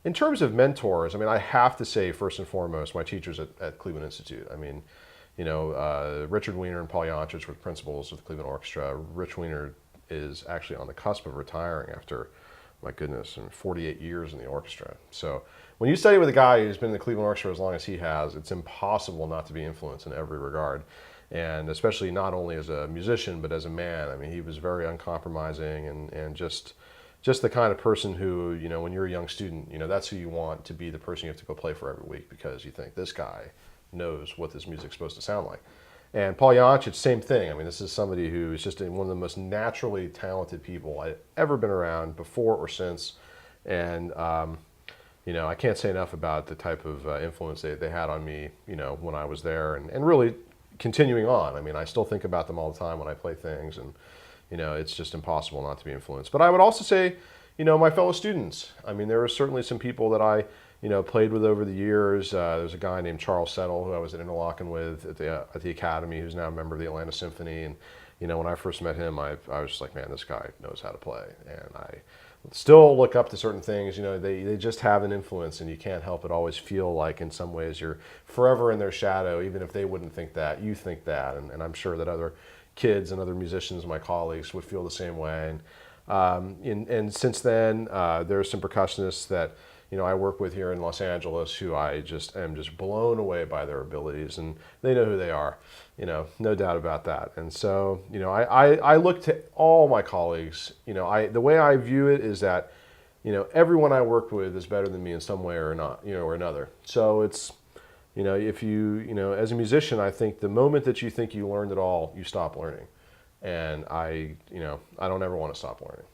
In terms of mentors, I mean, I have to say first and foremost, my teachers at Cleveland Institute. I mean, Richard Weiner and Paul Yonchich were the principals of the Cleveland Orchestra. Rich Weiner is actually on the cusp of retiring after, my goodness, 48 years in the orchestra. So when you study with a guy who's been in the Cleveland Orchestra as long as he has, it's impossible not to be influenced in every regard. And especially not only as a musician, but as a man. I mean, he was very uncompromising and just the kind of person who, when you're a young student, that's who you want to be the person you have to go play for every week because you think this guy knows what this music's supposed to sound like. And Paul Yonchich, same thing. I mean, this is somebody who is just one of the most naturally talented people I've ever been around before or since. And, I can't say enough about the type of influence they had on me, when I was there and really continuing on. I mean, I still think about them all the time when I play things and, it's just impossible not to be influenced. But I would also say, my fellow students. I mean, there were certainly some people that I, played with over the years. There's a guy named Charles Settle who I was at Interlochen with at the Academy, who's now a member of the Atlanta Symphony. And, when I first met him, I was just like, man, this guy knows how to play. And I still look up to certain things. They just have an influence, and you can't help but always feel like in some ways you're forever in their shadow, even if they wouldn't think that, you think that. And I'm sure that other kids and other musicians, my colleagues, would feel the same way. And since then, there are some percussionists that I work with here in Los Angeles who I just am just blown away by their abilities, and they know who they are, no doubt about that. And so, I look to all my colleagues. The way I view it is that, everyone I work with is better than me in some way or not, or another. So it's, if as a musician, I think the moment that you think you learned it all, you stop learning. And I don't ever want to stop learning.